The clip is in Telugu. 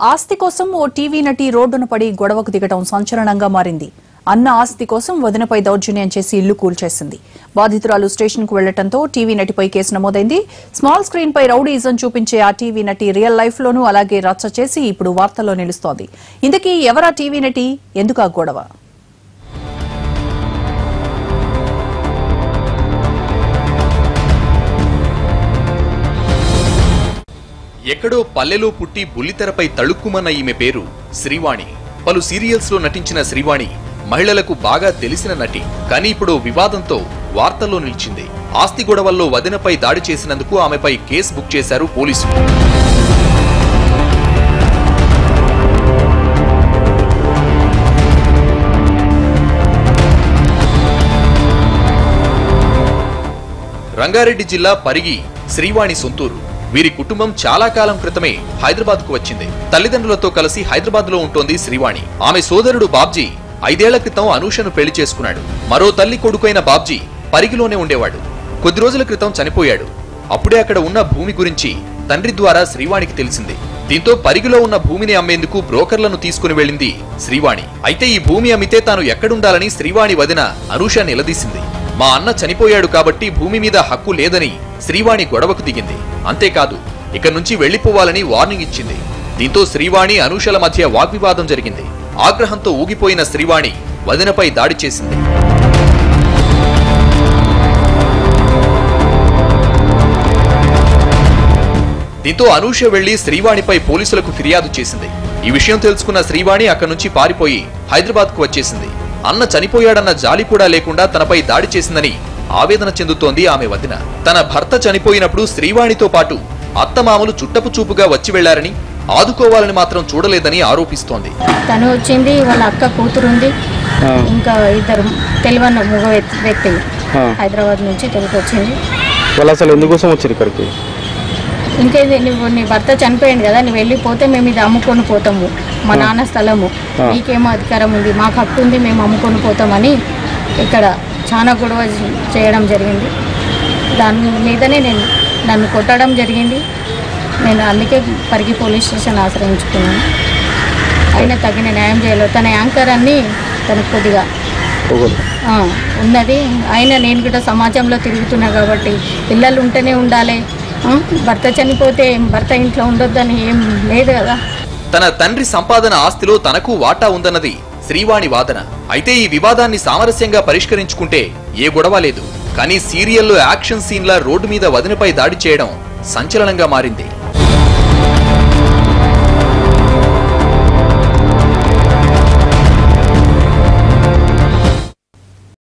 ఆస్తి కోసం ఓ టీవీ నటి రోడ్డున పడి గొడవకు దిగడం సంచలనంగా మారింది. అన్న ఆస్తి కోసం వదినపై దౌర్జన్యం చేసి ఇల్లు కూల్చేసింది. బాధితురాలు స్టేషన్కు వెళ్లడంతో టీవీ నటిపై కేసు నమోదైంది. స్మాల్ స్క్రీన్ పై రౌడీజం చూపించే ఆ టీవీ నటి రియల్ లైఫ్ లోనూ అలాగే రచ్చ చేసి ఇప్పుడు వార్తల్లో నిలుస్తోంది. ఇంతకీ ఎవరా టీవీ నటి, ఎందుకు ఆ గొడవ? ఎక్కడో పల్లెలో పుట్టి బుల్లితెరపై తళుక్కుమన్న ఈమె పేరు శ్రీవాణి. పలు సీరియల్స్ లో నటించిన శ్రీవాణి మహిళలకు బాగా తెలిసిన నటి. కానీ ఇప్పుడు వివాదంతో వార్తల్లో నిలిచింది. ఆస్తి గొడవల్లో వదినపై దాడి చేసినందుకు ఆమెపై కేసు బుక్ చేశారు పోలీసులు. రంగారెడ్డి జిల్లా పరిగి శ్రీవాణి సొంతూరు. వీరి కుటుంబం చాలా కాలం క్రితమే హైదరాబాద్ కు వచ్చింది. తల్లిదండ్రులతో కలిసి హైదరాబాద్ లో ఉంటోంది శ్రీవాణి. ఆమె సోదరుడు బాబ్జీ 5 ఏళ్ల క్రితం అనూషను పెళ్లి చేసుకున్నాడు. మరో తల్లి కొడుకైన బాబ్జీ పరిగిలోనే ఉండేవాడు. కొద్ది రోజుల క్రితం చనిపోయాడు. అప్పుడే అక్కడ ఉన్న భూమి గురించి తండ్రి ద్వారా శ్రీవాణికి తెలిసింది. దీంతో పరిగిలో ఉన్న భూమిని అమ్మేందుకు బ్రోకర్లను తీసుకుని వెళ్లింది శ్రీవాణి. అయితే ఈ భూమి అమ్మితే తాను ఎక్కడుండాలని శ్రీవాణి వదిన అనూష నిలదీసింది. మా అన్న చనిపోయాడు కాబట్టి భూమి మీద హక్కు లేదని శ్రీవాణి గొడవకు దిగింది. అంతేకాదు ఇక నుంచి వెళ్లిపోవాలని వార్నింగ్ ఇచ్చింది. దీంతో శ్రీవాణి అనూషల మధ్య వాగ్వివాదం జరిగింది. ఆగ్రహంతో ఊగిపోయిన శ్రీవాణి వదినపై దాడి చేసింది. దీంతో అనూష వెళ్లి శ్రీవాణిపై పోలీసులకు ఫిర్యాదు చేసింది. ఈ విషయం తెలుసుకున్న శ్రీవాణి అక్కడి నుంచి పారిపోయి హైదరాబాద్ కు వచ్చేసింది. అన్న చనిపోయాడన్న జాలి కూడా లేకుండా తనపై దాడి చేసిందని ఆవేదన చెందుతోంది ఆమె వదిన. తన భర్త చనిపోయినప్పుడు శ్రీవాణితో పాటు అత్తమామలు చుట్టపు చూపుగా వచ్చి వెళ్లారని, ఆదుకోవాలని మాత్రం చూడలేదని ఆరోపిస్తోంది. తను వచ్చింది, వాళ్ళ అక్క కూతురుంది, ఇంకా ఇద్దరు తెలివన్న మగ వ్యక్తి హైదరాబాద్ నుంచి తెలుగు వచ్చింది. వాళ్ళు అసలు ఎందుకోసం వచ్చారు ఇక్కడికి? ఇంకేది, నువ్వు నీ భర్త చనిపోయింది కదా, నువ్వు వెళ్ళిపోతే మేము ఇది అమ్ముకొని పోతాము, మా నాన్న స్థలము, నీకేమో అధికారం ఉంది, మాకు హక్కు ఉంది, మేము అమ్ముకొని పోతామని ఇక్కడ చాలా గొడవ చేయడం జరిగింది. దాని మీదనే నన్ను కొట్టడం జరిగింది. నేను అందుకే పరిగి పోలీస్ స్టేషన్ ఆశ్రయించుకున్నాను. అయినా తగిన న్యాయం చేయలేదు. తన యాంకర్ అన్ని తనకు కొద్దిగా ఉన్నది. అయినా నేను కూడా సమాజంలో తిరుగుతున్నా కాబట్టి పిల్లలు ఉంటేనే ఉండాలి, భర్త చనిపోతే భర్త ఇంట్లో ఉండొద్దని ఏం లేదు కదా. తన తండ్రి సంపాదన ఆస్తిలో తనకు వాటా ఉందన్నది శ్రీవాణి వాదన. అయితే ఈ వివాదాన్ని సామరస్యంగా పరిష్కరించుకుంటే ఏ గొడవ లేదు. కానీ సీరియల్లో యాక్షన్ సీన్ల రోడ్డు మీద వదినపై దాడి చేయడం సంచలనంగా మారింది.